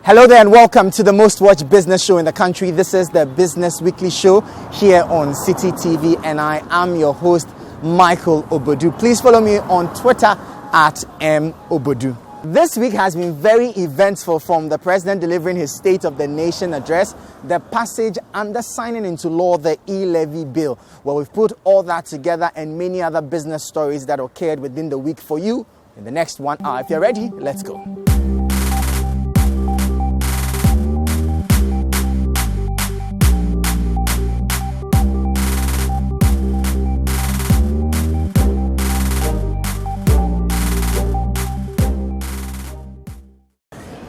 Hello there and welcome to the most watched business show in the country. This is the Business Weekly Show here on Cedi TV and I am your host, Michael Obodu. Please follow me on Twitter at @mobodu. This week has been very eventful, from the President delivering his State of the Nation address, the passage and the signing into law the e-levy bill. Well, we've put all that together and many other business stories that occurred within the week for you in the next 1 hour. If you're ready, let's go.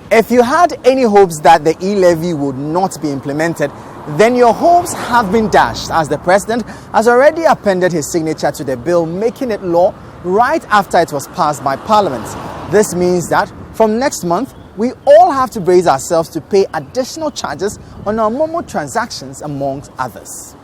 If you had any hopes that the e-levy would not be implemented, then your hopes have been dashed, as the President has already appended his signature to the bill, making it law right after it was passed by Parliament. This means that from next month, we all have to brace ourselves to pay additional charges on our Momo transactions, amongst others.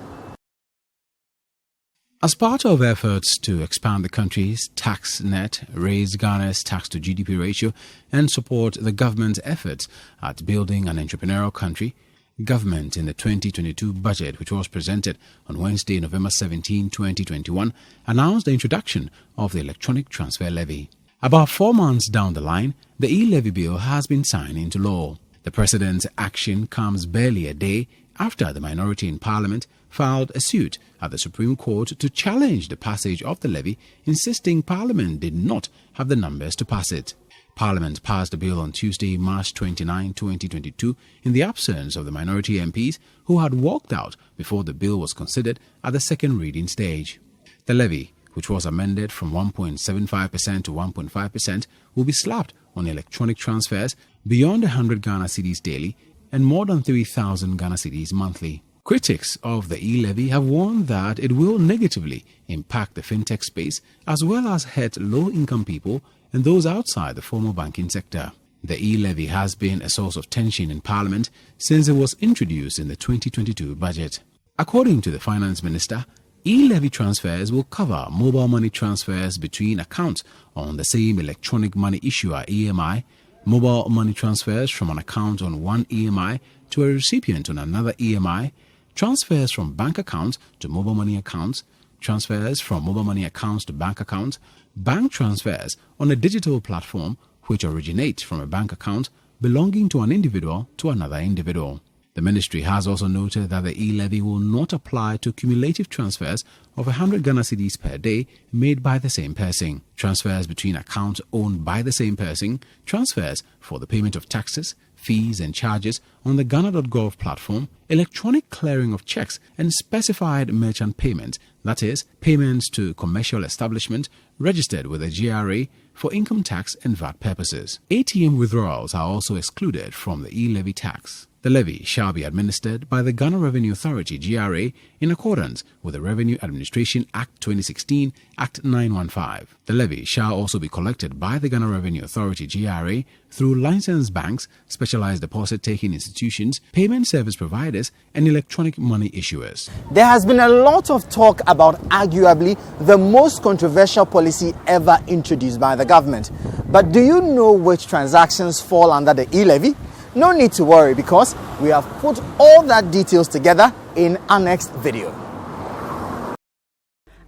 As part of efforts to expand the country's tax net, raise Ghana's tax to GDP ratio, and support the government's efforts at building an entrepreneurial country, government in the 2022 budget, which was presented on Wednesday, November 17, 2021, announced the introduction of the electronic transfer levy. About 4 months down the line, the e-levy bill has been signed into law. The President's action comes barely a day after the minority in Parliament filed a suit at the Supreme Court to challenge the passage of the levy, insisting Parliament did not have the numbers to pass it. Parliament passed the bill on Tuesday, March 29, 2022, in the absence of the minority MPs who had walked out before the bill was considered at the second reading stage. The levy, which was amended from 1.75% to 1.5%, will be slapped on electronic transfers beyond 100 Ghana cedis daily and more than 3,000 Ghana cedis monthly. Critics of the e-levy have warned that it will negatively impact the fintech space, as well as hurt low-income people and those outside the formal banking sector. The e-levy has been a source of tension in Parliament since it was introduced in the 2022 budget. According to the Finance Minister, e-levy transfers will cover mobile money transfers between accounts on the same electronic money issuer EMI, mobile money transfers from an account on one EMI to a recipient on another EMI, transfers from bank accounts to mobile money accounts, transfers from mobile money accounts to bank accounts, bank transfers on a digital platform which originates from a bank account belonging to an individual to another individual. The ministry has also noted that the e-levy will not apply to cumulative transfers of 100 Ghana cedis per day made by the same person, transfers between accounts owned by the same person, transfers for the payment of taxes, fees and charges on the Ghana.gov platform, electronic clearing of checks and specified merchant payments, that is, payments to commercial establishment registered with a GRA for income tax and VAT purposes. ATM withdrawals are also excluded from the e-levy tax. The levy shall be administered by the Ghana Revenue Authority GRA in accordance with the Revenue Administration Act 2016, Act 915. The levy shall also be collected by the Ghana Revenue Authority GRA through licensed banks, specialized deposit-taking institutions, payment service providers, and electronic money issuers. There has been a lot of talk about arguably the most controversial policy ever introduced by the government. But do you know which transactions fall under the e-levy? No need to worry, because we have put all that details together in our next video.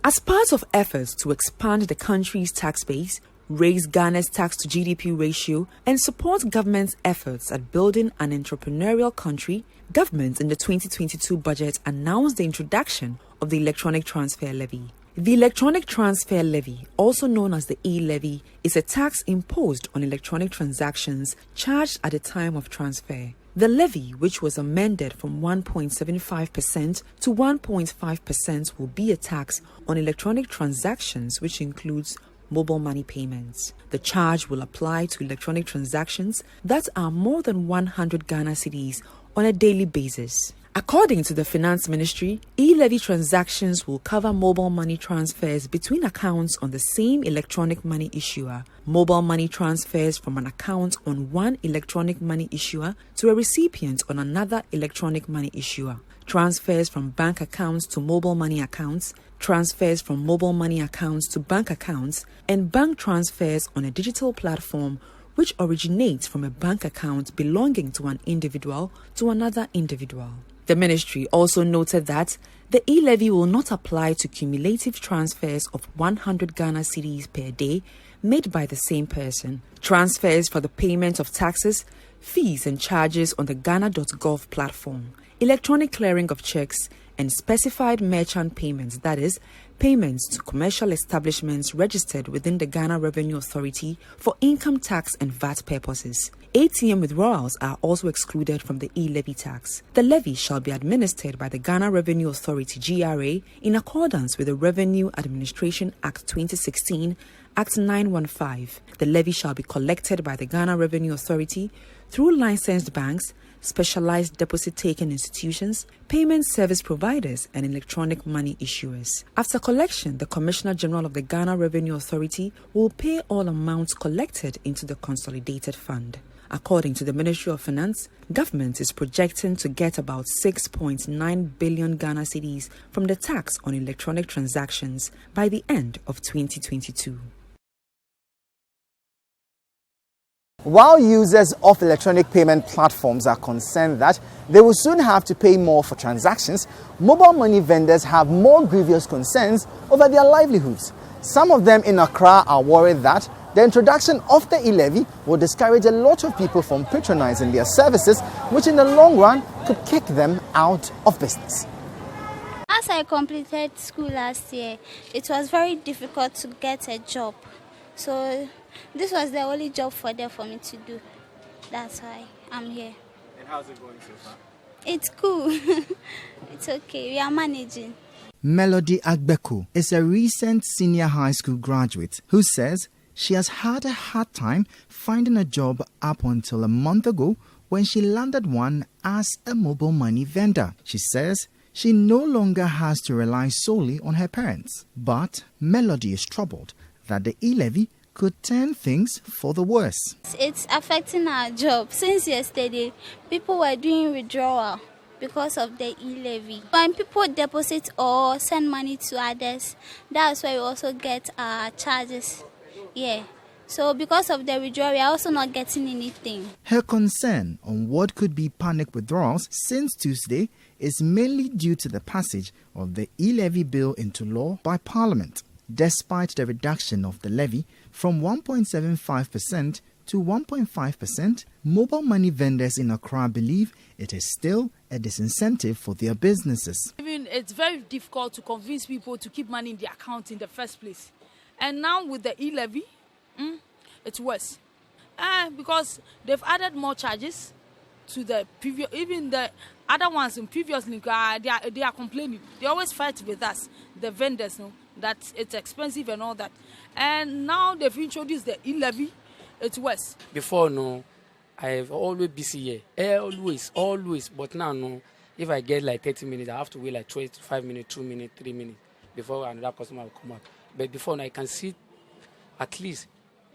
As part of efforts to expand the country's tax base, raise Ghana's tax to GDP ratio, and support government's efforts at building an entrepreneurial country, government in the 2022 budget announced the introduction of the electronic transfer levy. The electronic transfer levy, also known as the e-levy, is a tax imposed on electronic transactions charged at the time of transfer. The levy, which was amended from 1.75% to 1.5%, will be a tax on electronic transactions, which includes mobile money payments. The charge will apply to electronic transactions that are more than 100 Ghana cedis on a daily basis. According to the Finance Ministry, e-levy transactions will cover mobile money transfers between accounts on the same electronic money issuer, mobile money transfers from an account on one electronic money issuer to a recipient on another electronic money issuer, transfers from bank accounts to mobile money accounts, transfers from mobile money accounts to bank accounts, and bank transfers on a digital platform which originates from a bank account belonging to an individual to another individual. The ministry also noted that the e-levy will not apply to cumulative transfers of 100 Ghana cedis per day made by the same person, transfers for the payment of taxes, fees and charges on the Ghana.gov platform, electronic clearing of checks, and specified merchant payments, that is, payments to commercial establishments registered within the Ghana Revenue Authority for income tax and VAT purposes. ATM withdrawals are also excluded from the e-levy tax. The levy shall be administered by the Ghana Revenue Authority (GRA) in accordance with the Revenue Administration Act 2016, Act 915. The levy shall be collected by the Ghana Revenue Authority through licensed banks, specialized deposit-taking institutions, payment service providers, and electronic money issuers. After collection, the Commissioner General of the Ghana Revenue Authority will pay all amounts collected into the consolidated fund. According to the Ministry of Finance, government is projecting to get about 6.9 billion Ghana cedis from the tax on electronic transactions by the end of 2022. While users of electronic payment platforms are concerned that they will soon have to pay more for transactions, mobile money vendors have more grievous concerns over their livelihoods. Some of them in Accra are worried that the introduction of the e-levy will discourage a lot of people from patronizing their services, which in the long run could kick them out of business. As I completed school last year, it was very difficult to get a job. So this was the only job for me to do. That's why I'm here. And how's it going so far? It's cool. It's okay. We are managing. Melody Agbeku is a recent senior high school graduate who says she has had a hard time finding a job up until a month ago when she landed one as a mobile money vendor. She says she no longer has to rely solely on her parents. But Melody is troubled that the e-levy could turn things for the worse. It's affecting our job. Since yesterday, people were doing withdrawal because of the e-levy. When people deposit or send money to others, that's why we also get our charges. Yeah. So because of the withdrawal, we are also not getting anything. Her concern on what could be panic withdrawals since Tuesday is mainly due to the passage of the e-levy bill into law by Parliament. Despite the reduction of the levy from 1.75% to 1.5%, mobile money vendors in Accra believe it is still a disincentive for their businesses. Even it's very difficult to convince people to keep money in their account in the first place. And now with the e-levy, it's worse. Because they've added more charges to the previous, even the other ones in previously, they are complaining. They always fight with us, the vendors, that it's expensive and all that. And now they've introduced the e-levy, it's worse. Before, I've always busy here. Always. But now, if I get like 30 minutes, I have to wait like 25 minutes, 2 minutes, 3 minutes before another customer will come out. But before, I can see at least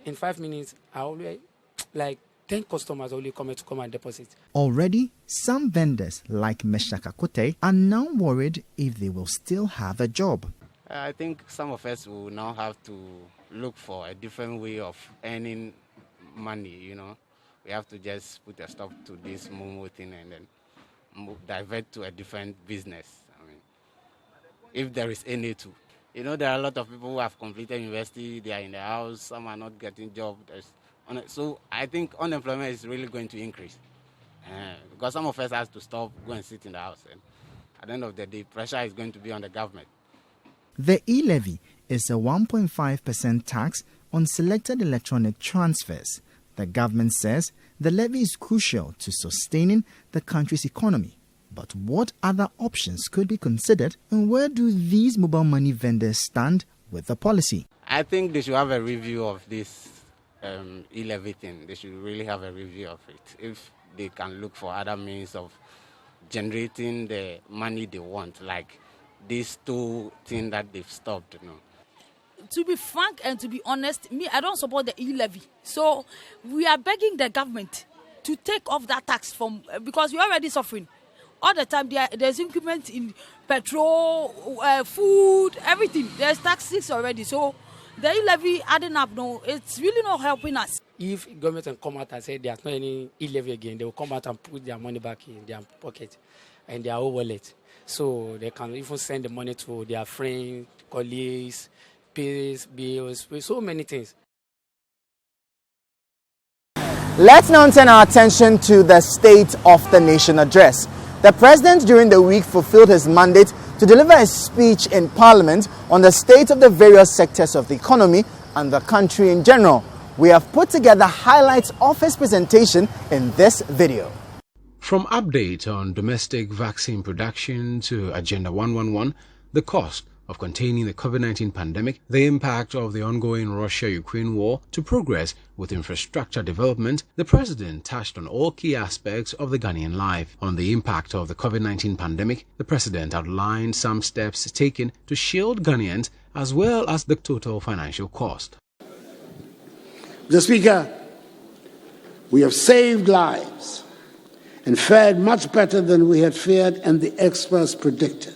in 5 minutes, I always like 10 customers only come and deposit. Already, some vendors like Meshaka Kote are now worried if they will still have a job. I think some of us will now have to look for a different way of earning money, We have to just put a stop to this Momo thing and then divert to a different business. If there is any to. There are a lot of people who have completed university, they are in the house, some are not getting jobs. So I think unemployment is really going to increase. Because some of us have to stop, go and sit in the house. And at the end of the day, pressure is going to be on the government. The e-levy is a 1.5% tax on selected electronic transfers. The government says the levy is crucial to sustaining the country's economy. But what other options could be considered, and where do these mobile money vendors stand with the policy? I think they should have a review of this e-levy thing. They should really have a review of it. If they can look for other means of generating the money they want, like these two things that they've stopped. To be frank and to be honest, I don't support the e-levy. So we are begging the government to take off that tax because we're already suffering. All the time there's increment in petrol, food, everything. There's taxes already. So The e-levy adding up, no, it's really not helping us. If government can come out and say there's not any e-levy again, they will come out and put their money back in their pocket and their own wallet. So they can even send the money to their friends, colleagues, pay bills, so many things. Let's now turn our attention to the State of the Nation address. The President during the week fulfilled his mandate to deliver a speech in Parliament on the state of the various sectors of the economy and the country in general. We have put together highlights of his presentation in this video. From update on domestic vaccine production to Agenda 111, the cost of containing the COVID-19 pandemic, the impact of the ongoing Russia-Ukraine war, to progress with infrastructure development, the President touched on all key aspects of the Ghanaian life. On the impact of the COVID-19 pandemic, the President outlined some steps taken to shield Ghanaians as well as the total financial cost. Mr. Speaker, we have saved lives and fared much better than we had feared and the experts predicted.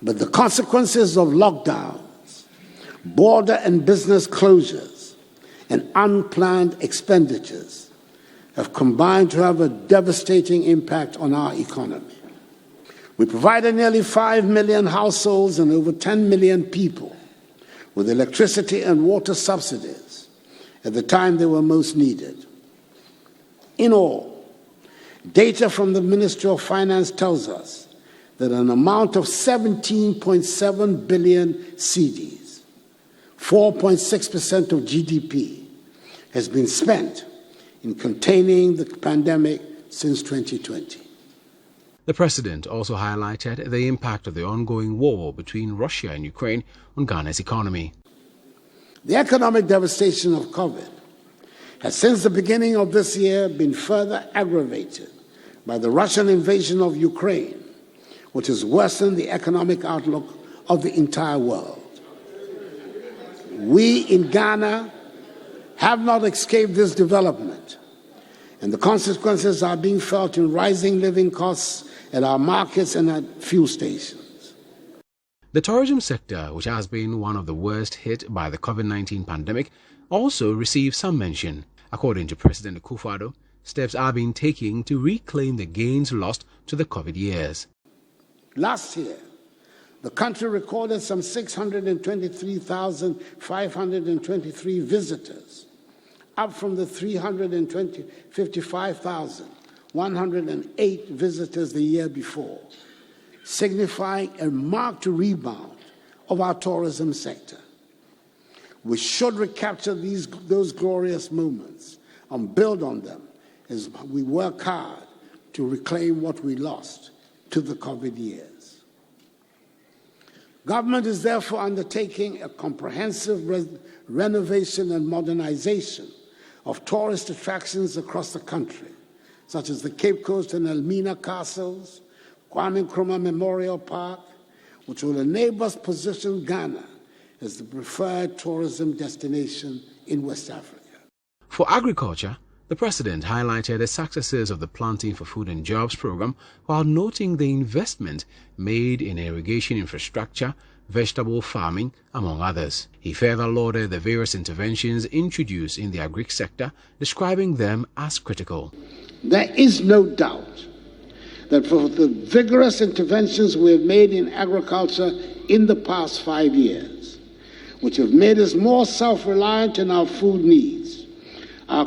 But the consequences of lockdowns, border and business closures, and unplanned expenditures have combined to have a devastating impact on our economy. We provided nearly 5 million households and over 10 million people with electricity and water subsidies at the time they were most needed. In all, data from the Ministry of Finance tells us that an amount of 17.7 billion Cedis, 4.6% of GDP, has been spent in containing the pandemic since 2020. The President also highlighted the impact of the ongoing war between Russia and Ukraine on Ghana's economy. The economic devastation of COVID has since the beginning of this year been further aggravated by the Russian invasion of Ukraine, which has worsened the economic outlook of the entire world. We in Ghana have not escaped this development, and the consequences are being felt in rising living costs at our markets and at fuel stations. The tourism sector, which has been one of the worst hit by the COVID-19 pandemic, also received some mention. According to President Akufo-Addo, steps are being taken to reclaim the gains lost to the COVID years. Last year, the country recorded some 623,523 visitors, up from the 55,108 visitors the year before, signifying a marked rebound of our tourism sector. We should recapture those glorious moments and build on them as we work hard to reclaim what we lost to the COVID years. Government is therefore undertaking a comprehensive renovation and modernization of tourist attractions across the country, such as the Cape Coast and Elmina Castles, Kwame Nkrumah Memorial Park, which will enable us to position Ghana as the preferred tourism destination in West Africa. For agriculture, the President highlighted the successes of the Planting for Food and Jobs program while noting the investment made in irrigation infrastructure, vegetable farming, among others. He further lauded the various interventions introduced in the agri sector, describing them as critical. There is no doubt that for the vigorous interventions we have made in agriculture in the past 5 years, which have made us more self-reliant in our food needs, our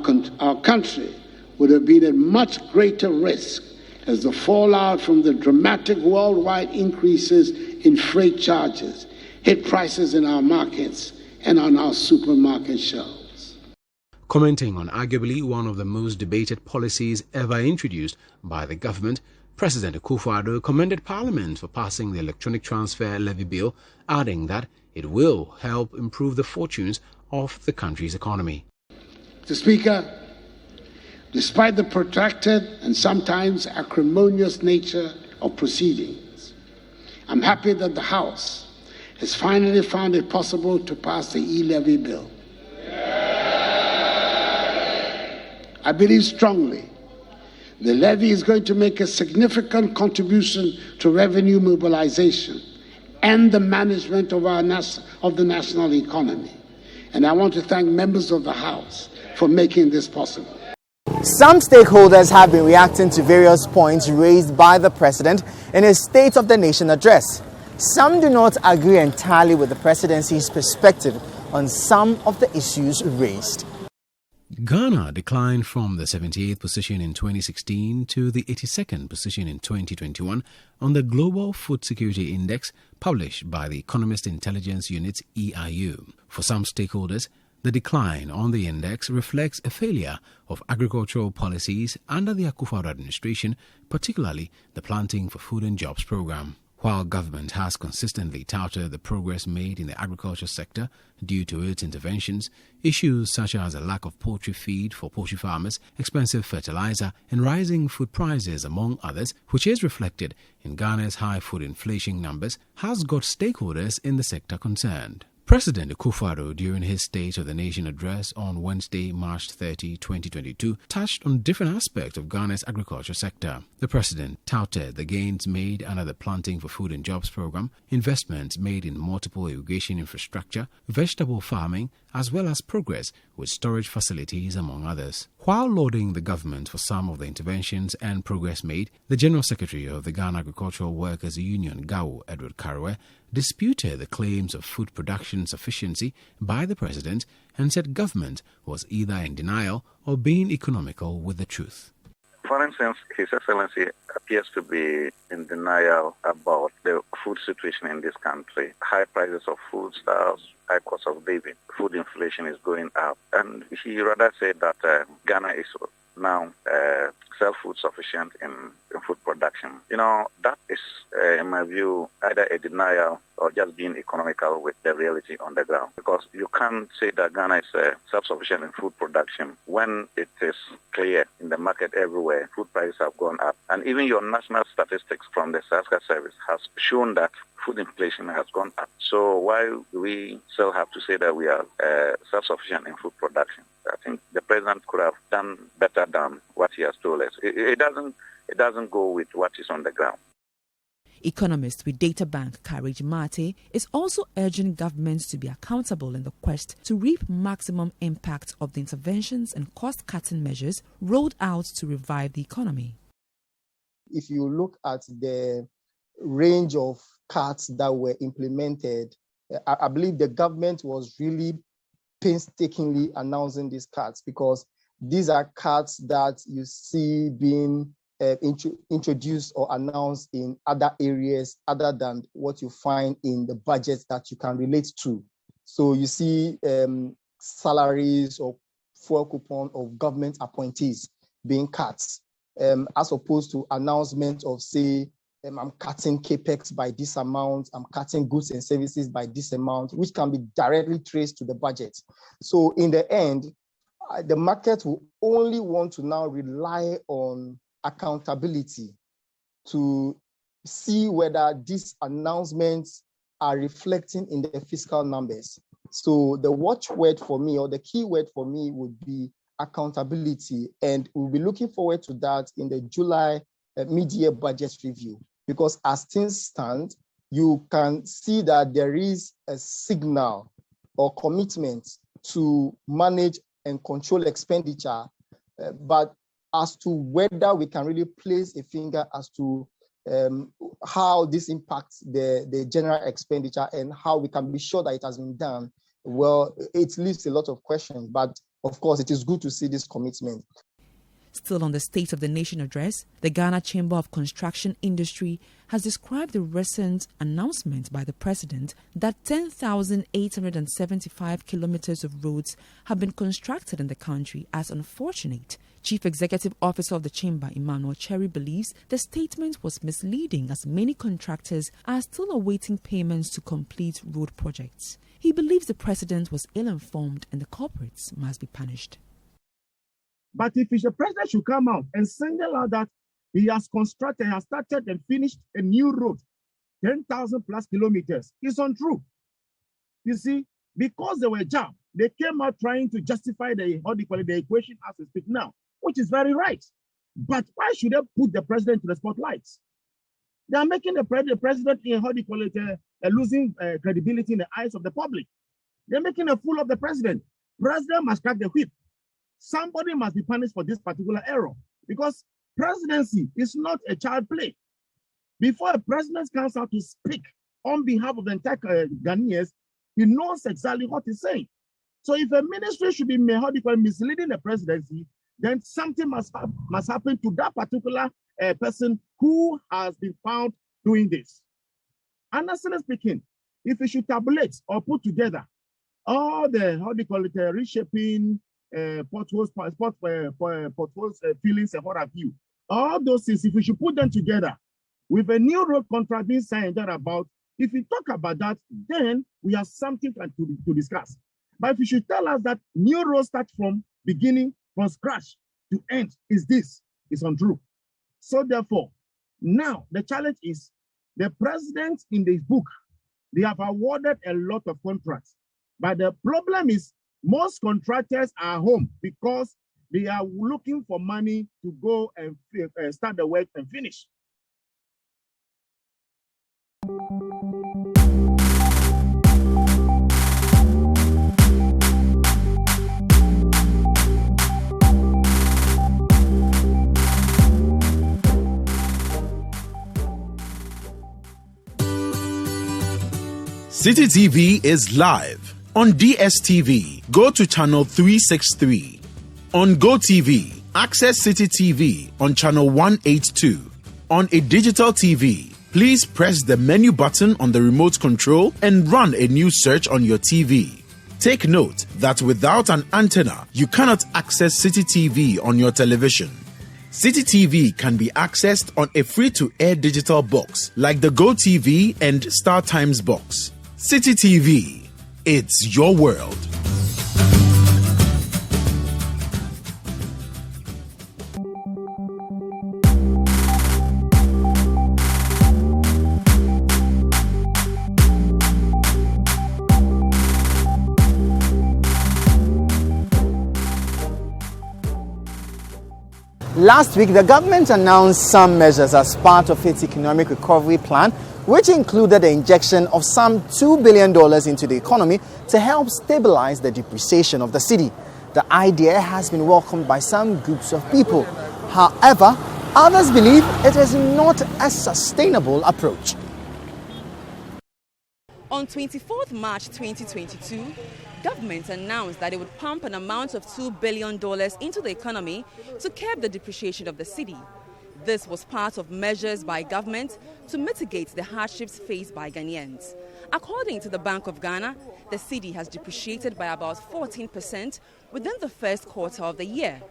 country would have been at much greater risk as the fallout from the dramatic worldwide increases in freight charges hit prices in our markets and on our supermarket shelves. Commenting on arguably one of the most debated policies ever introduced by the government, President Akufo-Addo commended Parliament for passing the Electronic Transfer Levy Bill, adding that it will help improve the fortunes of the country's economy. Mr. Speaker, despite the protracted and sometimes acrimonious nature of proceedings, I'm happy that the House has finally found it possible to pass the e-levy bill. I believe strongly the levy is going to make a significant contribution to revenue mobilization and the management of the national economy. And I want to thank members of the House for making this possible. Some stakeholders have been reacting to various points raised by the president in his State of the Nation address. Some do not agree entirely with the presidency's perspective on some of the issues raised. Ghana declined from the 78th position in 2016 to the 82nd position in 2021 on the Global Food Security Index published by the Economist Intelligence Unit EIU. For some stakeholders, the decline on the index reflects a failure of agricultural policies under the Akufo-Addo administration, particularly the Planting for Food and Jobs program. While government has consistently touted the progress made in the agriculture sector due to its interventions, issues such as a lack of poultry feed for poultry farmers, expensive fertilizer, and rising food prices, among others, which is reflected in Ghana's high food inflation numbers, has got stakeholders in the sector concerned. President Akufo-Addo, during his State of the Nation address on Wednesday, March 30, 2022, touched on different aspects of Ghana's agriculture sector. The president touted the gains made under the Planting for Food and Jobs program, investments made in multiple irrigation infrastructure, vegetable farming, as well as progress with storage facilities, among others. While lauding the government for some of the interventions and progress made, the General Secretary of the Ghana Agricultural Workers Union, GAO, Edward Karewe, disputed the claims of food production sufficiency by the president and said government was either in denial or being economical with the truth. For instance, His Excellency appears to be in denial about the food situation in this country. High prices of foodstuffs, high cost of living, food inflation is going up. And he rather said that Ghana is now self-food sufficient in food production. You know, that is, in my view, either a denial or just being economical with the reality on the ground. Because you can't say that Ghana is self-sufficient in food production when it is clear in the market everywhere, food prices have gone up. And even your national statistics from the SASCA service has shown that food inflation has gone up. So why do we still have to say that we are self-sufficient in food production? I think the president could have done better than what he has told us. It doesn't go with what is on the ground. Economist with Data Bank Courage Mate is also urging governments to be accountable in the quest to reap maximum impact of the interventions and cost-cutting measures rolled out to revive the economy. If you look at the range of cuts that were implemented, I believe the government was really painstakingly announcing these cuts, because these are cuts that you see being introduced or announced in other areas other than what you find in the budget that you can relate to. So you see salaries or fuel coupon of government appointees being cut, as opposed to announcements of, say, I'm cutting capex by this amount, I'm cutting goods and services by this amount, which can be directly traced to the budget. So in the end, the market will only want to now rely on accountability to see whether these announcements are reflecting in the fiscal numbers. So the watchword for me, or the key word for me, would be accountability. And we'll be looking forward to that in the July mid-year budget review, because as things stand, you can see that there is a signal or commitment to manage and control expenditure, but as to whether we can really place a finger as to how this impacts the general expenditure and how we can be sure that it has been done, well, it leaves a lot of questions. But of course, it is good to see this commitment. Still on the State of the Nation address, the Ghana Chamber of Construction Industry has described the recent announcement by the president that 10,875 kilometers of roads have been constructed in the country as unfortunate. Chief Executive Officer of the Chamber, Emmanuel Cherry, believes the statement was misleading, as many contractors are still awaiting payments to complete road projects. He believes the president was ill-informed and the culprits must be punished. But if the president should come out and single out that he has constructed, has started and finished a new road, 10,000 plus kilometers, it's untrue. You see, because they were jammed, they came out trying to justify the equation as we speak now, which is very right. But why should they put the president to the spotlight? They are making the president, losing credibility in the eyes of the public. They're making a fool of the president. President must crack the whip. Somebody must be punished for this particular error, because presidency is not a child play. Before a president comes out to speak on behalf of the entire Ghanaians, he knows exactly what he's saying. So if a ministry should be misleading the presidency, then something must happen to that particular person who has been found doing this. Honestly speaking, if we should tabulate or put together all the reshaping potholes, feelings and what have you, all those things, if we should put them together with a new road contract being signed about, if we talk about that, then we have something to discuss. But if you should tell us that new road starts from beginning, from scratch to end, it's untrue. So therefore, now the challenge is the president in this book, they have awarded a lot of contracts. But the problem is most contractors are home because they are looking for money to go and start the work and finish. City TV is live on DSTV. Go to channel 363. On GoTV, access City TV on channel 182. On a digital TV, please press the menu button on the remote control and run a new search on your TV. Take note that without an antenna, you cannot access City TV on your television. City TV can be accessed on a free-to-air digital box like the GoTV and Star Times box. City TV, it's your world. Last week, the government announced some measures as part of its economic recovery plan, which included the injection of some $2 billion into the economy to help stabilize the depreciation of the cedi. The idea has been welcomed by some groups of people. However, others believe it is not a sustainable approach. On 24th March 2022, government announced that it would pump an amount of $2 billion into the economy to curb the depreciation of the cedi. This was part of measures by government to mitigate the hardships faced by Ghanaians. According to the Bank of Ghana, the cedi has depreciated by about 14% within the first quarter of the year.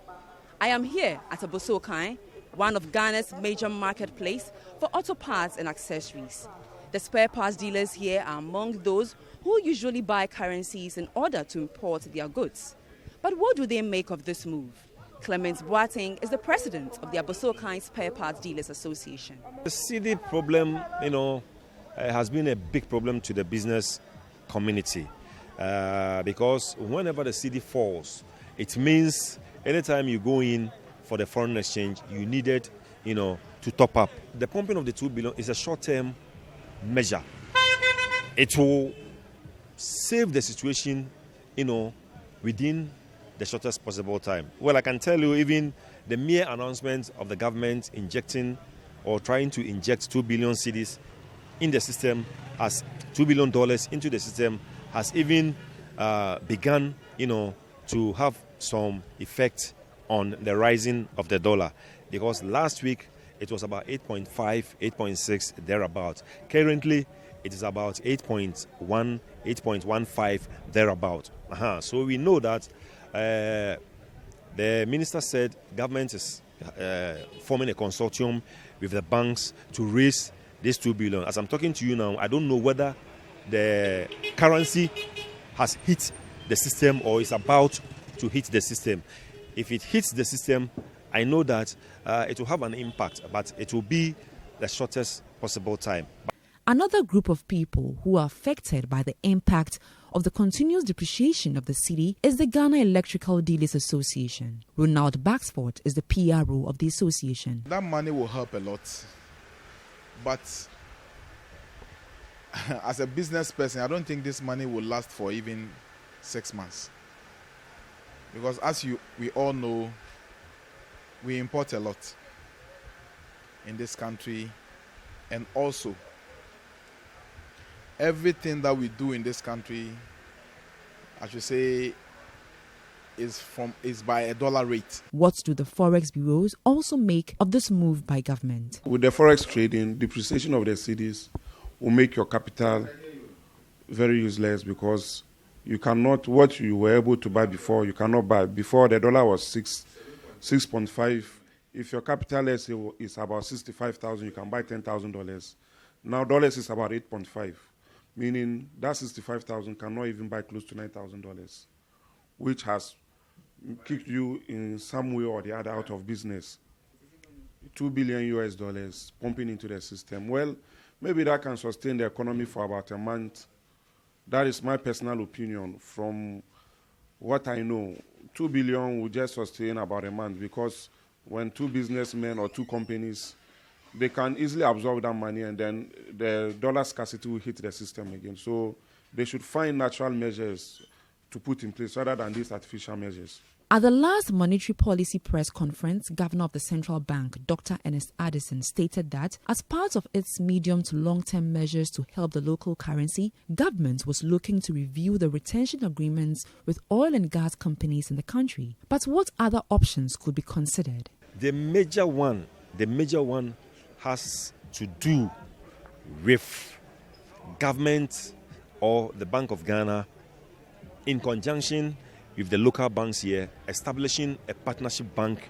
I am here at Abosokai, one of Ghana's major marketplace for auto parts and accessories. The spare parts dealers here are among those who usually buy currencies in order to import their goods. But what do they make of this move? Clement Boateng is the president of the Abosokai Spare Parts Dealers Association. The cedi problem, has been a big problem to the business community because whenever the cedi falls, it means anytime you go in for the foreign exchange, you need it, to top up. The pumping of the $2 billion is a short-term measure. It will save the situation, within the shortest possible time. Well, I can tell you, even the mere announcement of the government injecting or trying to inject 2 billion cedis in the system, as $2 billion into the system, has even begun, to have some effect on the rising of the dollar. Because last week it was about 8.5, 8.6 thereabout. Currently, it is about 8.1, 8.15 thereabout. So we know that the minister said government is forming a consortium with the banks to raise this 2 billion. As I'm talking to you now, I don't know whether the currency has hit the system or is about to hit the system. If it hits the system, I know that it will have an impact, but it will be the shortest possible time. Another group of people who are affected by the impact of the continuous depreciation of the cedi is the Ghana Electrical Dealers Association. Ronald Baxford is the PRO of the association. That money will help a lot But as a business person, I don't think this money will last for even 6 months. Because as we all know, we import a lot in this country, and also everything that we do in this country, I should say, is by a dollar rate. What do the forex bureaus also make of this move by government? With the forex trading, depreciation of the cedis will make your capital very useless, because you cannot, what you were able to buy before, you cannot buy. Before, the dollar was 6.5. If your capital, let's say, is about 65,000, you can buy $10,000. Now, dollars is about 8.5, meaning that 65,000 cannot even buy close to $9,000, which has kicked you in some way or the other out of business. $2 billion US pumping into the system. Well, maybe that can sustain the economy for about a month. That is my personal opinion. From what I know, 2 billion will just sustain about a month, because when two businessmen or two companies, they can easily absorb that money, and then the dollar scarcity will hit the system again. So they should find natural measures to put in place rather than these artificial measures. At the last monetary policy press conference, Governor of the Central Bank, Dr. Ernest Addison, stated that as part of its medium to long-term measures to help the local currency, government was looking to review the retention agreements with oil and gas companies in the country. But what other options could be considered? The major one has to do with government or the Bank of Ghana, in conjunction with the local banks here, establishing a partnership bank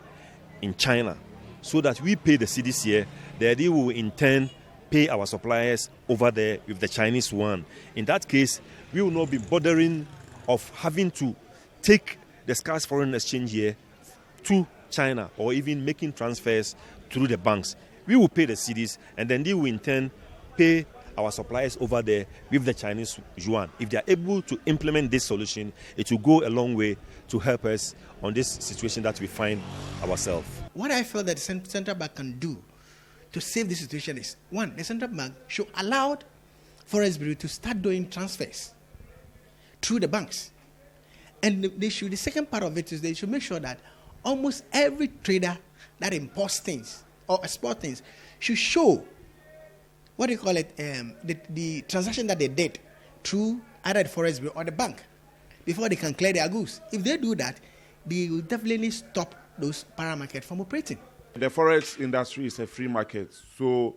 in China, so that we pay the cedis here. The idea will in turn pay our suppliers over there with the Chinese yuan. In that case, we will not be bothering of having to take the scarce foreign exchange here to China, or even making transfers through the banks. We will pay the cedis, and then they will in turn pay our suppliers over there with the Chinese yuan. If they are able to implement this solution, it will go a long way to help us on this situation that we find ourselves. What I feel that the central bank can do to save this situation is, one, the central bank should allow forex bureau to start doing transfers through the banks. And the second part of it is they should make sure that almost every trader that imports things or exports things should show the transaction that they did through either the forex bureau or the bank before they can clear their goods. If they do that, they will definitely stop those paramarkets from operating. The forex industry is a free market, so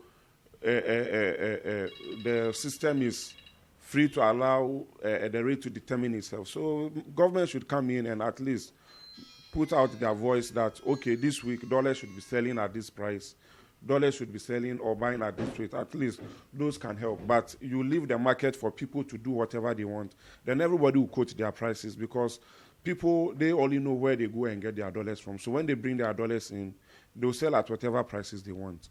the system is free to allow the rate to determine itself. So government should come in and at least put out their voice that, okay, this week dollars should be selling at this price, dollars should be selling or buying at this rate. At least those can help. But you leave the market for people to do whatever they want, then everybody will quote their prices, because people, they only know where they go and get their dollars from. So when they bring their dollars in, they'll sell at whatever prices they want.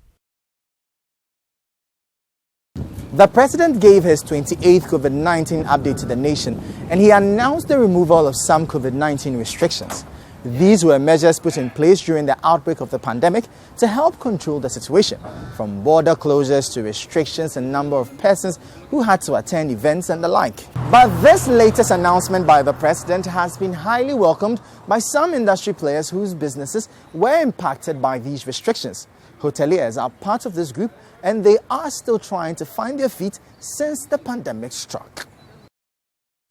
The president gave his 28th COVID-19 update to the nation, and he announced the removal of some COVID-19 restrictions. These were measures put in place during the outbreak of the pandemic to help control the situation, from border closures to restrictions in number of persons who had to attend events and the like. But this latest announcement by the president has been highly welcomed by some industry players whose businesses were impacted by these restrictions. Hoteliers are part of this group, and they are still trying to find their feet since the pandemic struck.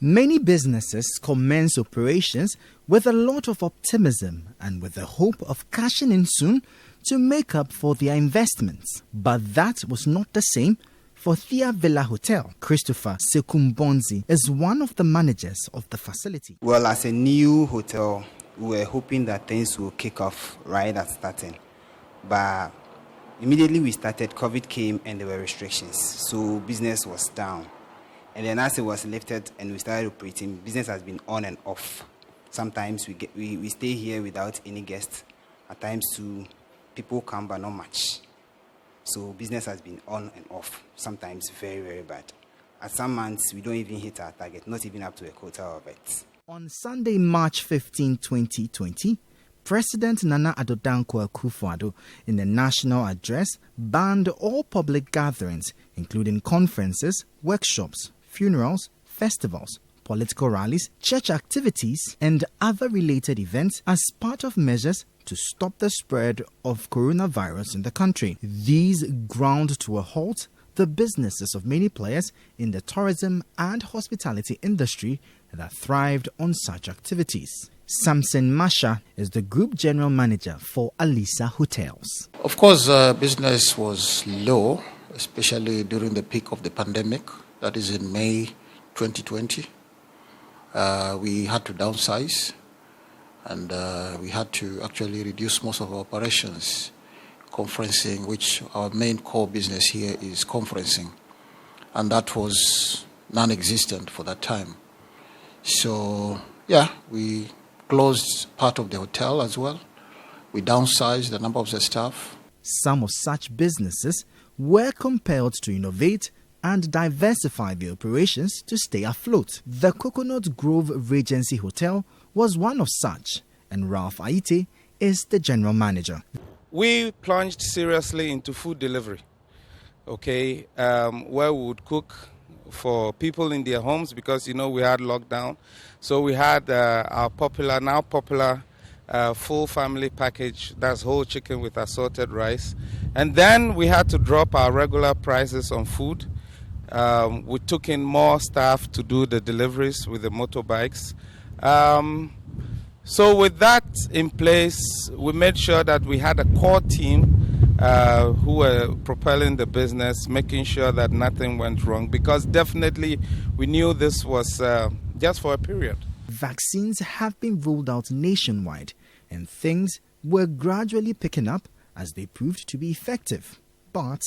Many businesses commence operations with a lot of optimism and with the hope of cashing in soon to make up for their investments. But that was not the same for Thea Villa Hotel. Christopher Sekumbonzi is one of the managers of the facility. Well, as a new hotel, we were hoping that things will kick off right at starting. But immediately we started, COVID came and there were restrictions. So business was down. And then as it was lifted and we started operating, business has been on and off. Sometimes we stay here without any guests. At times too, people come but not much. So business has been on and off, sometimes very, very bad. At some months, we don't even hit our target, not even up to a quarter of it. On Sunday, March 15, 2020, President Nana Addo Dankwa Akufo-Addo, in the national address, banned all public gatherings, including conferences, workshops, funerals, festivals, political rallies, church activities, and other related events as part of measures to stop the spread of coronavirus in the country. These ground to a halt the businesses of many players in the tourism and hospitality industry that thrived on such activities. Samson Masha is the Group General Manager for Alisa Hotels. Of course, business was low, especially during the peak of the pandemic, that is in May 2020. We had to downsize, and we had to actually reduce most of our operations. Conferencing, which our main core business here is conferencing, and that was non-existent for that time. So yeah, we closed part of the hotel as well. We downsized the number of the staff. Some of such businesses were compelled to innovate and diversify their operations to stay afloat. The Coconut Grove Regency Hotel was one of such, and Ralph Aite is the general manager. We plunged seriously into food delivery, where we would cook for people in their homes because, we had lockdown. So we had our now popular full family package, that's whole chicken with assorted rice. And then we had to drop our regular prices on food. We took in more staff to do the deliveries with the motorbikes. So with that in place, we made sure that we had a core team who were propelling the business, making sure that nothing went wrong, because definitely we knew this was just for a period. Vaccines have been rolled out nationwide, and things were gradually picking up as they proved to be effective. But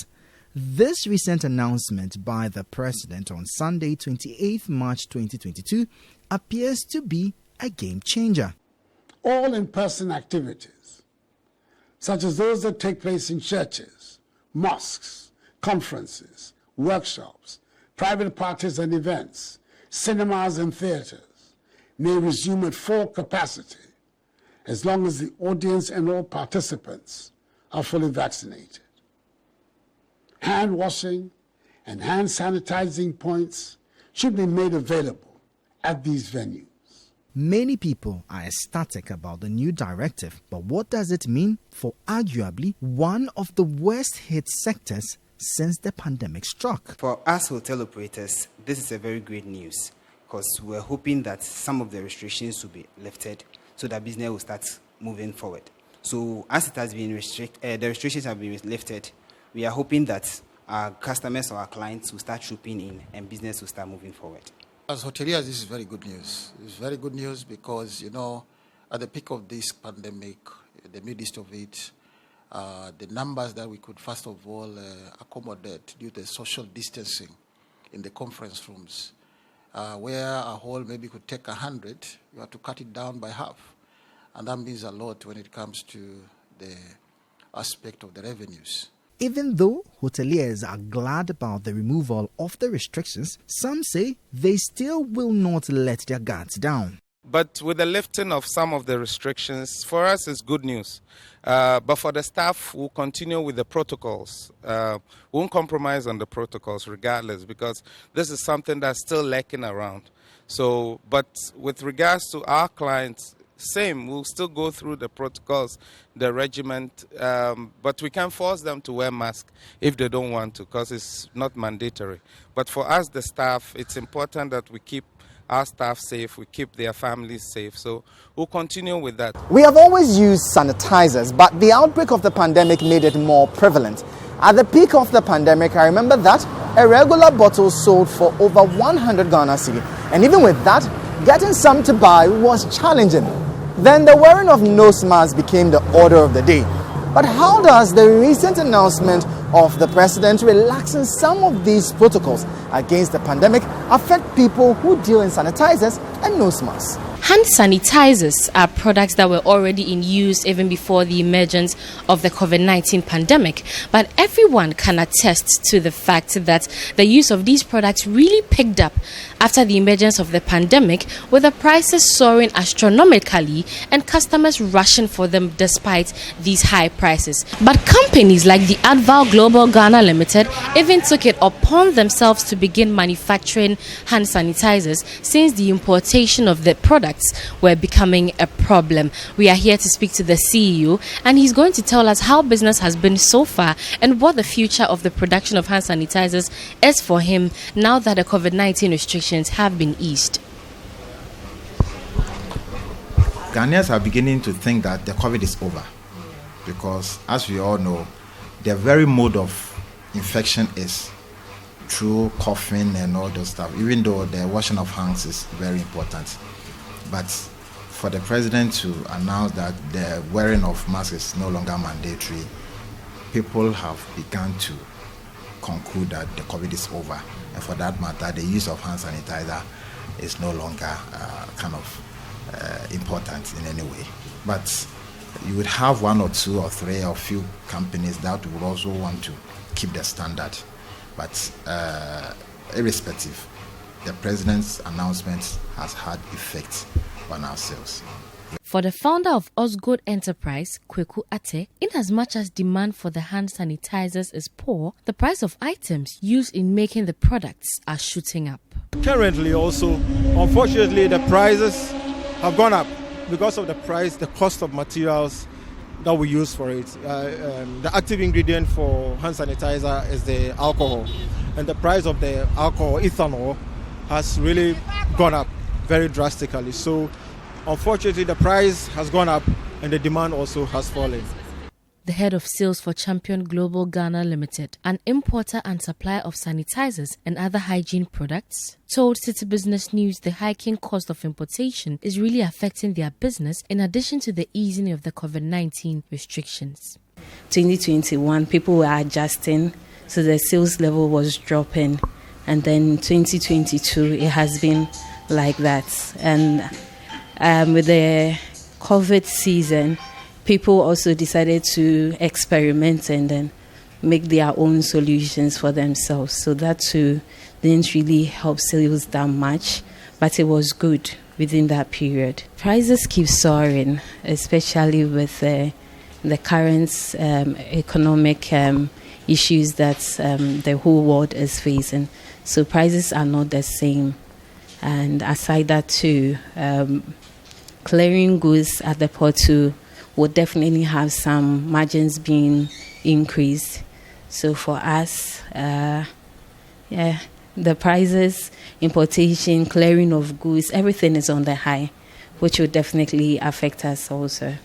this recent announcement by the President on Sunday, 28th March 2022, appears to be a game changer. All in-person activities, such as those that take place in churches, mosques, conferences, workshops, private parties and events, cinemas and theaters, may resume at full capacity as long as the audience and all participants are fully vaccinated. Hand washing and hand sanitizing points should be made available at these venues. Many people are ecstatic about the new directive, but what does it mean for arguably one of the worst hit sectors since the pandemic struck? For us hotel operators, this is a very great news because we're hoping that some of the restrictions will be lifted so that business will start moving forward. So as it has been the restrictions have been lifted, we are hoping that our customers or our clients will start trooping in and business will start moving forward. As hoteliers, this is very good news. It's very good news because, at the peak of this pandemic, the midst of it, the numbers that we could first of all accommodate due to social distancing in the conference rooms, where a hall maybe could take 100, you have to cut it down by half. And that means a lot when it comes to the aspect of the revenues. Even though hoteliers are glad about the removal of the restrictions, some say they still will not let their guards down. But with the lifting of some of the restrictions, for us it's good news. But for the staff, we'll continue with the protocols. We won't compromise on the protocols regardless, because this is something that's still lacking around. So, but with regards to our clients, same, we'll still go through the protocols, the regiment, but we can't force them to wear masks if they don't want to, because it's not mandatory. But for us, the staff, it's important that we keep our staff safe, we keep their families safe. So we'll continue with that. We have always used sanitizers, but the outbreak of the pandemic made it more prevalent. At the peak of the pandemic, I remember that a regular bottle sold for over 100 Ghana cedi. And even with that, getting some to buy was challenging. Then the wearing of nose masks became the order of the day. But how does the recent announcement of the president relaxing some of these protocols against the pandemic affect people who deal in sanitizers and nose masks? Hand sanitizers are products that were already in use even before the emergence of the COVID-19 pandemic, but everyone can attest to the fact that the use of these products really picked up after the emergence of the pandemic, with the prices soaring astronomically and customers rushing for them despite these high prices. But companies like the Adval Global Ghana Limited even took it upon themselves to begin manufacturing hand sanitizers since the importation of the products were becoming a problem. We are here to speak to the CEO, and he's going to tell us how business has been so far and what the future of the production of hand sanitizers is for him now that the COVID-19 restrictions have been eased. Ghanaians are beginning to think that the COVID is over because, as we all know, the very mode of infection is through coughing and all those stuff, even though the washing of hands is very important. But for the president to announce that the wearing of masks is no longer mandatory, people have begun to conclude that the COVID is over. And for that matter, the use of hand sanitizer is no longer important in any way. But you would have one or two or three or few companies that would also want to keep the standard. But irrespective, the president's announcement has had effect on our sales. For the founder of Osgood Enterprise, Kweku Ate, in as much as demand for the hand sanitizers is poor, the price of items used in making the products are shooting up. Currently also, unfortunately, the prices have gone up because of the cost of materials that we use for it. The active ingredient for hand sanitizer is the alcohol, and the price of the alcohol, ethanol, has really gone up very drastically. So unfortunately, the price has gone up and the demand also has fallen. The head of sales for Champion Global Ghana Limited, an importer and supplier of sanitizers and other hygiene products, told City Business News the hiking cost of importation is really affecting their business in addition to the easing of the COVID-19 restrictions. 2021, people were adjusting, so the sales level was dropping. And then 2022, it has been like that. And with the COVID season, people also decided to experiment and then make their own solutions for themselves. So that too didn't really help sales that much, but it was good within that period. Prices keep soaring, especially with the current economic issues that the whole world is facing. So prices are not the same. And aside that too, clearing goods at the port too would definitely have some margins being increased. So for us, the prices, importation, clearing of goods, everything is on the high, which will definitely affect us also.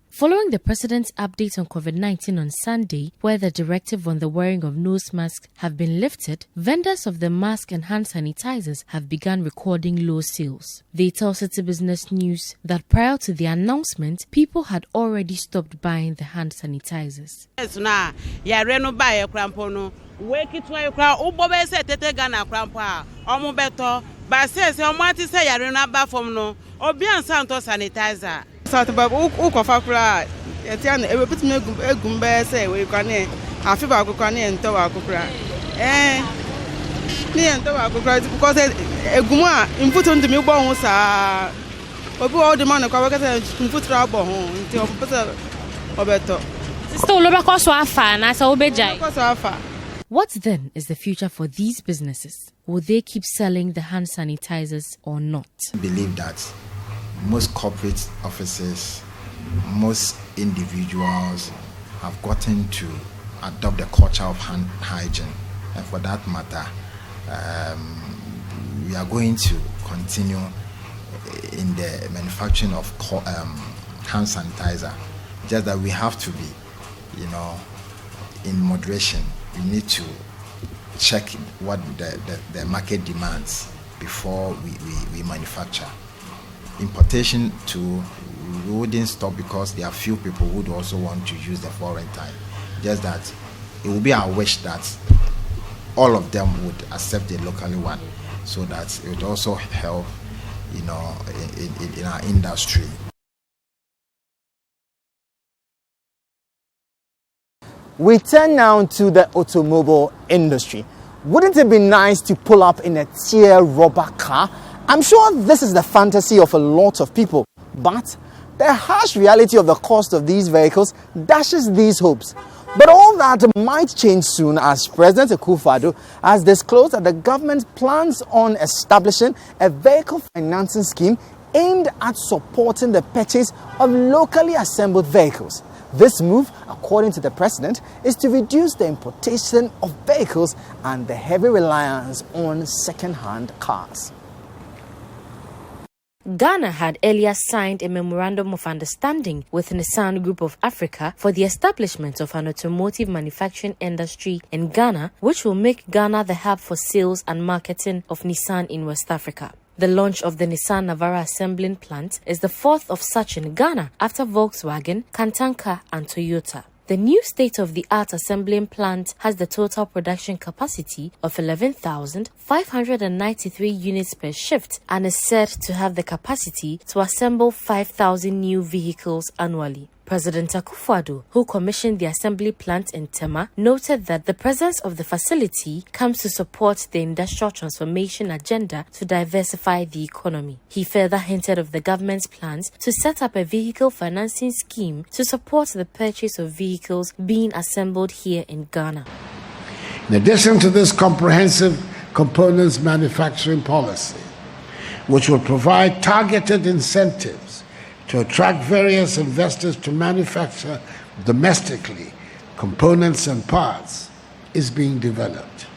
Following the president's update on COVID-19 on Sunday, where the directive on the wearing of nose masks have been lifted, vendors of the mask and hand sanitizers have begun recording low sales. They tell City Business News that prior to the announcement, people had already stopped buying the hand sanitizers. What then is the future for these businesses? Will they keep selling the hand sanitizers or not? I believe that most corporate offices, most individuals have gotten to adopt the culture of hand hygiene. And for that matter, we are going to continue in the manufacturing of hand sanitizer. Just that we have to be, in moderation. We need to check what the market demands before we manufacture. Importation too, we wouldn't stop because there are few people who would also want to use the foreign type. Just that it would be our wish that all of them would accept the locally one, so that it would also help, in our industry. We turn now to the automobile industry. Wouldn't it be nice to pull up in a tear rubber car? I'm sure this is the fantasy of a lot of people, but the harsh reality of the cost of these vehicles dashes these hopes. But all that might change soon, as President Akufo-Addo has disclosed that the government plans on establishing a vehicle financing scheme aimed at supporting the purchase of locally assembled vehicles. This move, according to the president, is to reduce the importation of vehicles and the heavy reliance on second-hand cars. Ghana had earlier signed a memorandum of understanding with Nissan Group of Africa for the establishment of an automotive manufacturing industry in Ghana, which will make Ghana the hub for sales and marketing of Nissan in West Africa. The launch of the Nissan Navara assembling plant is the fourth of such in Ghana after Volkswagen, Kantanka and Toyota. The new state-of-the-art assembling plant has the total production capacity of 11,593 units per shift and is said to have the capacity to assemble 5,000 new vehicles annually. President Akufo-Addo, who commissioned the assembly plant in Tema, noted that the presence of the facility comes to support the industrial transformation agenda to diversify the economy. He further hinted of the government's plans to set up a vehicle financing scheme to support the purchase of vehicles being assembled here in Ghana. In addition to this comprehensive components manufacturing policy, which will provide targeted incentives to attract various investors to manufacture domestically components and parts, is being developed.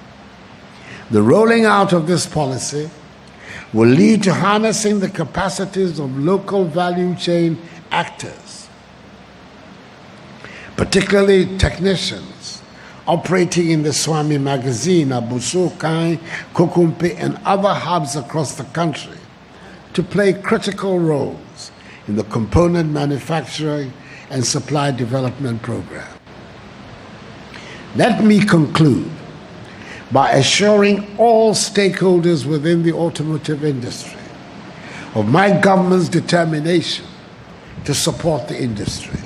The rolling out of this policy will lead to harnessing the capacities of local value chain actors, particularly technicians operating in the Swami Magazine, Abuso, Kai, Kokumpe, and other hubs across the country, to play critical roles in the component manufacturing and supply development program. Let me conclude by assuring all stakeholders within the automotive industry of my government's determination to support the industry.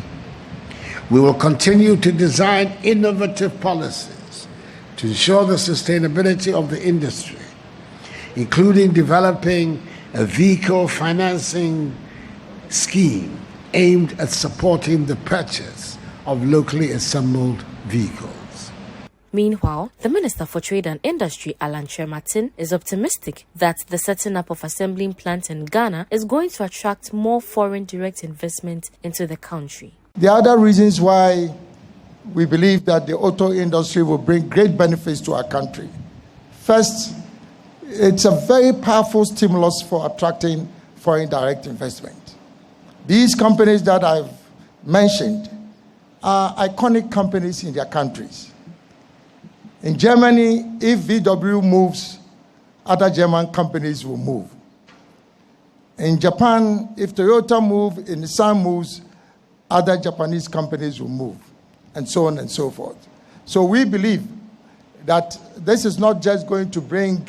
We will continue to design innovative policies to ensure the sustainability of the industry, including developing a vehicle financing scheme aimed at supporting the purchase of locally assembled vehicles. Meanwhile, the Minister for Trade and Industry, Alan Martin, is optimistic that the setting up of assembling plants in Ghana is going to attract more foreign direct investment into the country. The other reasons why we believe that the auto industry will bring great benefits to our country. First, it's a very powerful stimulus for attracting foreign direct investment. These companies that I've mentioned are iconic companies in their countries. In Germany, if VW moves, other German companies will move. In Japan, if Toyota moves, if Nissan moves, other Japanese companies will move, and so on and so forth. So we believe that this is not just going to bring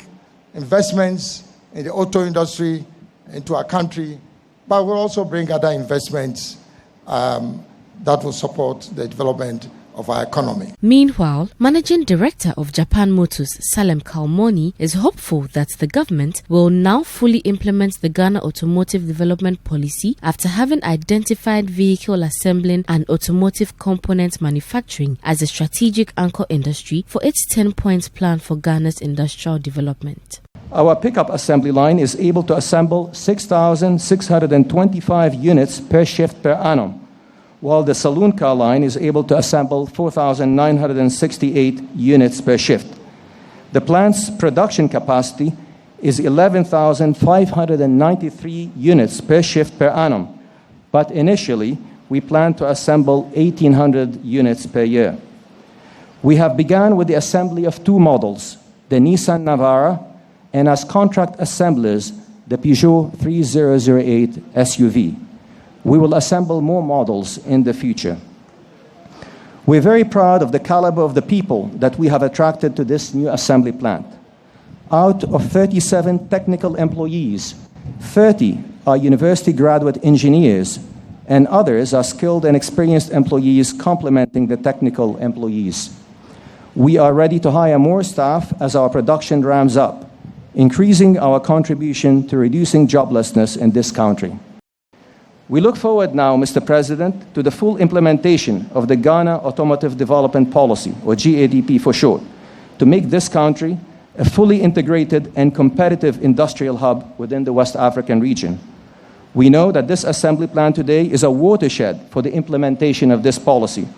investments in the auto industry into our country, but will also bring other investments that will support the development of our economy. Meanwhile, Managing Director of Japan Motors, Salem Kalmoni, is hopeful that the government will now fully implement the Ghana Automotive Development Policy after having identified vehicle assembling and automotive component manufacturing as a strategic anchor industry for its 10-point plan for Ghana's industrial development. Our pickup assembly line is able to assemble 6,625 units per shift per annum, while the saloon car line is able to assemble 4,968 units per shift. The plant's production capacity is 11,593 units per shift per annum, but initially we plan to assemble 1,800 units per year. We have begun with the assembly of two models, the Nissan Navara and as contract assemblers, the Peugeot 3008 SUV. We will assemble more models in the future. We're very proud of the caliber of the people that we have attracted to this new assembly plant. Out of 37 technical employees, 30 are university graduate engineers, and others are skilled and experienced employees complementing the technical employees. We are ready to hire more staff as our production ramps up, increasing our contribution to reducing joblessness in this country. We look forward now, Mr. President, to the full implementation of the Ghana Automotive Development Policy, or GADP for short, to make this country a fully integrated and competitive industrial hub within the West African region. We know that this assembly plan today is a watershed for the implementation of this policy.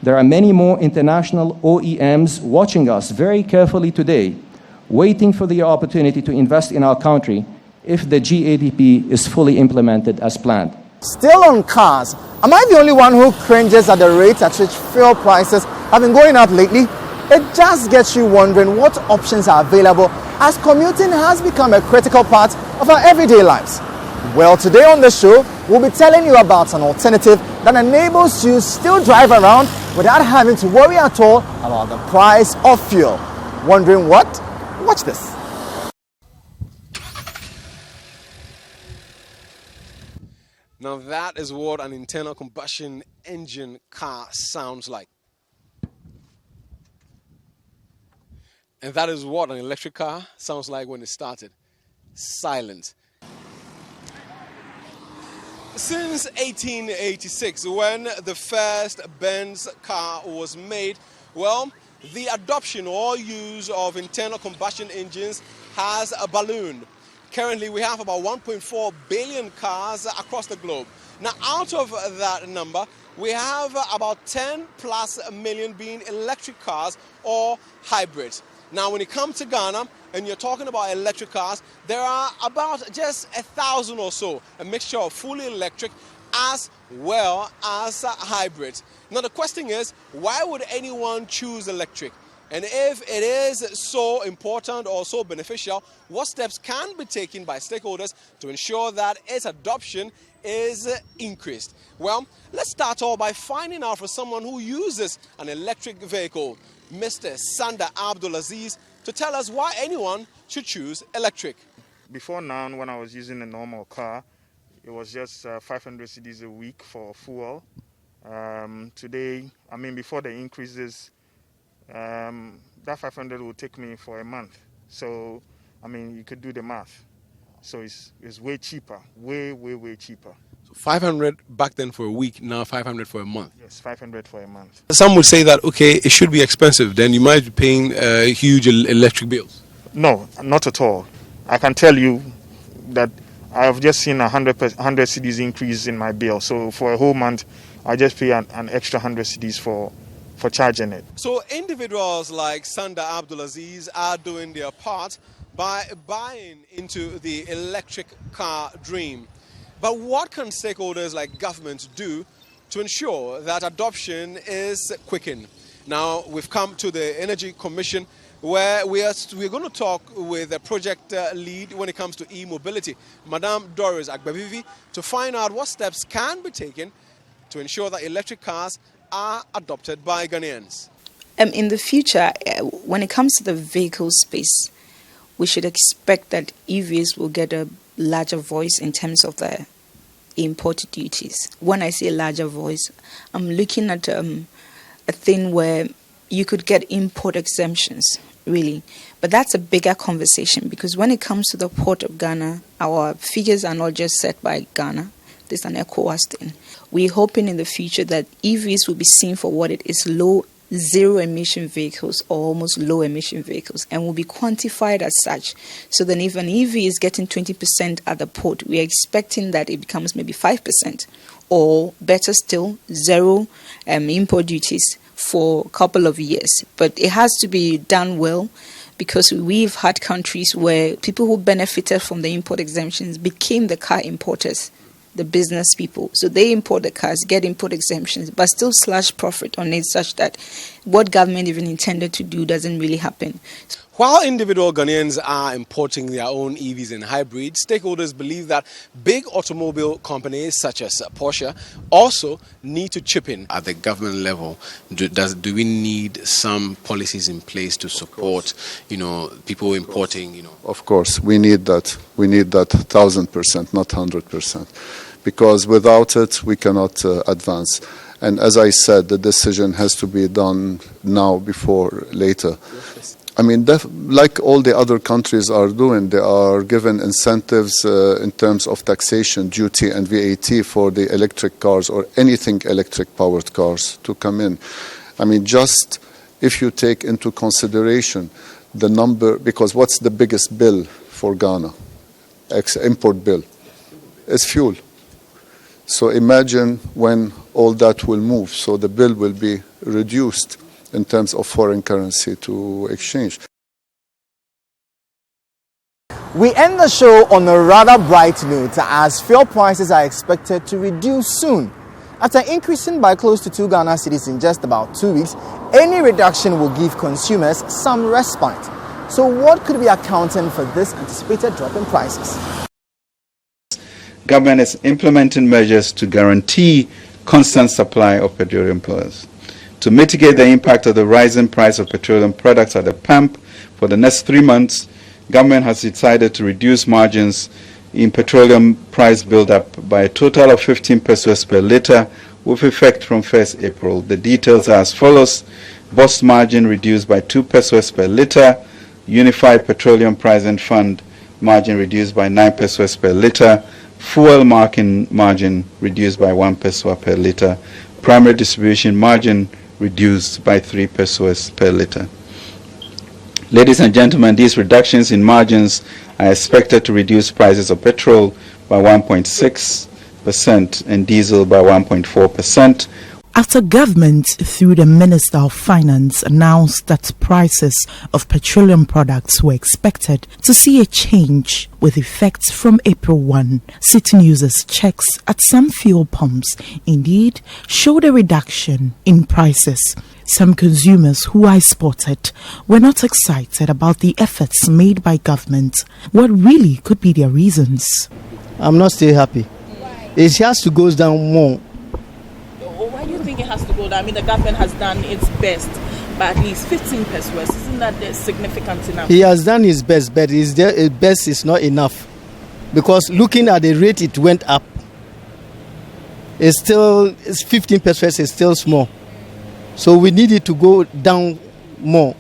There are many more international OEMs watching us very carefully today, waiting for the opportunity to invest in our country if the GADP is fully implemented as planned. Still on cars, am I the only one who cringes at the rate at which fuel prices have been going up lately? It just gets you wondering what options are available as commuting has become a critical part of our everyday lives. Well, today on the show, we'll be telling you about an alternative that enables you to still drive around without having to worry at all about the price of fuel. Wondering what? Watch this. Now that is what an internal combustion engine car sounds like. And that is what an electric car sounds like when it started. Silent. Since 1886, when the first Benz car was made, well, the adoption or use of internal combustion engines has ballooned. Currently, we have about 1.4 billion cars across the globe. Now, out of that number, we have about 10 plus million being electric cars or hybrids. Now, when it comes to Ghana, and you're talking about electric cars, there are about just 1,000 or so, a mixture of fully electric as well as hybrids. Now, the question is, why would anyone choose electric? And if it is so important or so beneficial, what steps can be taken by stakeholders to ensure that its adoption is increased? Well, let's start off by finding out for someone who uses an electric vehicle, Mr. Sanda Abdulaziz, to tell us why anyone should choose electric. Before now, when I was using a normal car, it was just 500 cedis a week for fuel. Today, before the increases, that 500 will take me for a month. So, you could do the math. So it's way cheaper, way cheaper. So 500 back then for a week, now 500 for a month. Yes, 500 for a month. Some would say that, okay, it should be expensive. Then you might be paying huge electric bills. No, not at all. I can tell you that I have just seen 100 cedis increase in my bill. So for a whole month, I just pay an extra 100 cedis for charging it. So individuals like Sanda Abdulaziz are doing their part by buying into the electric car dream. But what can stakeholders like governments do to ensure that adoption is quickened? Now, we've come to the Energy Commission, where we're going to talk with the project lead when it comes to e-mobility, Madame Doris Agbavivi, to find out what steps can be taken to ensure that electric cars are adopted by Ghanaians. In the future, when it comes to the vehicle space, we should expect that EVs will get a larger voice in terms of the import duties. When I say larger voice, I'm looking at a thing where you could get import exemptions, really. But that's a bigger conversation, because when it comes to the port of Ghana, our figures are not just set by Ghana. There's an ECOWAS thing. We're hoping in the future that EVs will be seen for what it is, zero-emission vehicles or almost low-emission vehicles, and will be quantified as such. So then if an EV is getting 20% at the port, we are expecting that it becomes maybe 5%, or better still, zero import duties for a couple of years. But it has to be done well, because we've had countries where people who benefited from the import exemptions became the car importers, the business people. So they import the cars, get import exemptions, but still slash profit on it, such that what government even intended to do doesn't really happen. While individual Ghanaians are importing their own EVs and hybrids, stakeholders believe that big automobile companies such as Porsche also need to chip in. At the government level, do we need some policies in place to support, people importing, Of course, we need that. We need that 1,000%, not 100%. Because without it, we cannot advance. And as I said, the decision has to be done now before later. I mean, like all the other countries are doing, they are given incentives in terms of taxation, duty and VAT for the electric cars or anything electric-powered cars to come in. I mean, just if you take into consideration the number, because what's the biggest bill for Ghana? Import bill. It's fuel. So imagine when all that will move, so the bill will be reduced in terms of foreign currency to exchange. We end the show on a rather bright note as fuel prices are expected to reduce soon. After increasing by close to 2 Ghana cedis in just about 2 weeks, any reduction will give consumers some respite. So what could be accounting for this anticipated drop in prices? Government is implementing measures to guarantee constant supply of petroleum products. To mitigate the impact of the rising price of petroleum products at the pump for the next 3 months, government has decided to reduce margins in petroleum price build-up by a total of 15 pesos per litre with effect from 1st April. The details are as follows. Bus margin reduced by 2 pesos per litre, Unified Petroleum Pricing Fund margin reduced by 9 pesos per litre, fuel margin reduced by 1 peso per litre, primary distribution margin reduced by 3 pesos per litre. Ladies and gentlemen, these reductions in margins are expected to reduce prices of petrol by 1.6% and diesel by 1.4%. After government, through the Minister of Finance, announced that prices of petroleum products were expected to see a change with effect from April 1, Citi News' checks at some fuel pumps indeed showed a reduction in prices. Some consumers who I spotted were not excited about the efforts made by government. What really could be their reasons? I'm not still happy. It has to go down more. Why do you think it has to go down? I mean, the government has done its best, but at least 15 pesos. Isn't that significant enough? He has done his best, but his best is not enough. Because looking at the rate it went up, it's 15 pesos is still small. So we need it to go down more.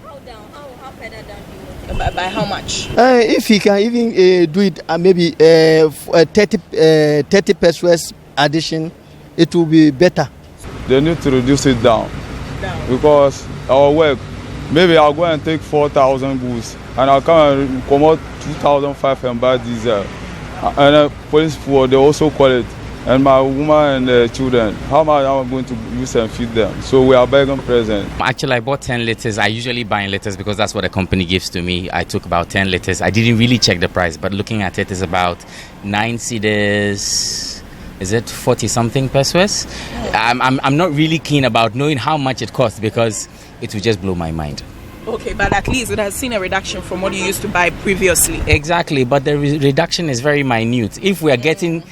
How down? How further down do you want? By how much? If he can even do it, maybe 30 pesos addition, it will be better. They need to reduce it down. Because our work, maybe I'll go and take 4,000 goods and I'll come and come out 2,500 and buy diesel. And police for they also call it. And my woman and the children, how am I going to use and feed them? So we are begging present. Actually, I bought 10 liters. I usually buy in liters because that's what the company gives to me. I took about 10 liters. I didn't really check the price, but looking at it is about 9 cedis. Is it 40 something pesos? I'm not really keen about knowing how much it costs because it will just blow my mind. Okay, but at least it has seen a reduction from what you used to buy previously. Exactly, but the reduction is very minute. If we are getting,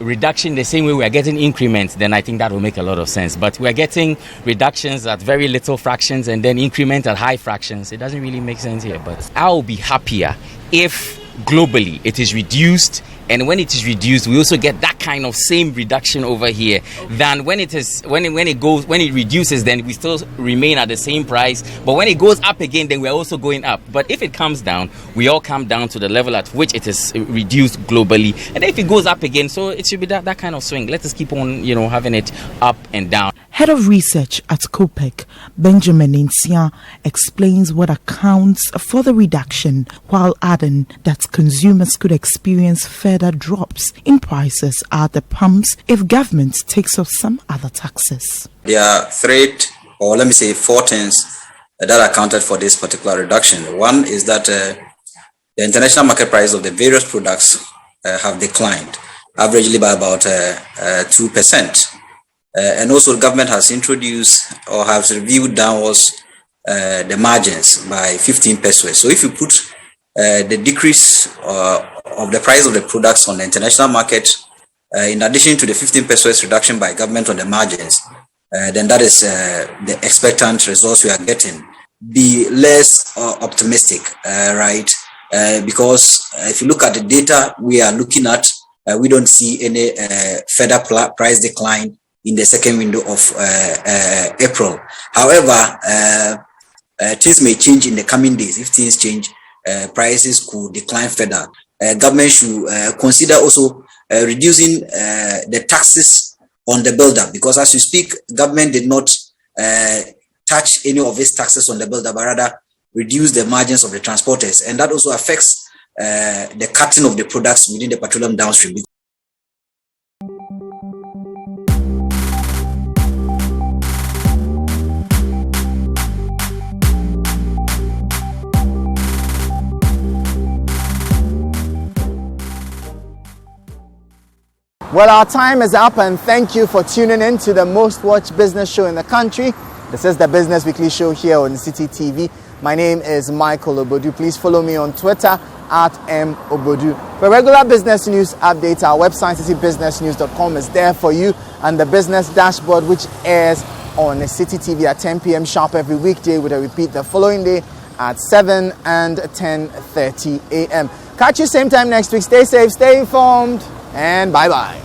reduction the same way we are getting increments, then I think that will make a lot of sense. But we are getting reductions at very little fractions and then increment at high fractions. It doesn't really make sense here. But I'll be happier if globally it is reduced. And when it is reduced, we also get that kind of same reduction over here than when it reduces, then we still remain at the same price. But when it goes up again, then we're also going up. But if it comes down, we all come down to the level at which it is reduced globally. And if it goes up again, so it should be that kind of swing. Let us keep on, having it up and down. Head of Research at COPEC, Benjamin Insia, explains what accounts for the reduction, while adding that consumers could experience further drops in prices at the pumps if government takes off some other taxes. There are 4 things that accounted for this particular reduction. One is that the international market price of the various products have declined, averagely by about 2%. And also the government has introduced or has reviewed downwards the margins by 15 pesos. So if you put the decrease of the price of the products on the international market, in addition to the 15 pesos reduction by government on the margins, then that is the expectant results we are getting. Be less optimistic, right? Because if you look at the data we are looking at, we don't see any further price decline in the second window of April. However, things may change in the coming days. If things change, prices could decline further. Government should consider also reducing the taxes on the builder, because as we speak, government did not touch any of its taxes on the builder, but rather reduce the margins of the transporters, and that also affects the cutting of the products within the petroleum downstream. Well, our time is up, and thank you for tuning in to the most watched business show in the country. This is the Business Weekly Show here on Cedi TV. My name is Michael Obodu. Please follow me on Twitter at @mobodu. For regular business news updates, our website citybusinessnews.com is there for you, and the business dashboard, which airs on Cedi TV at 10 p.m. sharp every weekday, with a repeat the following day at 7 and 10:30 a.m. Catch you same time next week. Stay safe, stay informed, and bye-bye.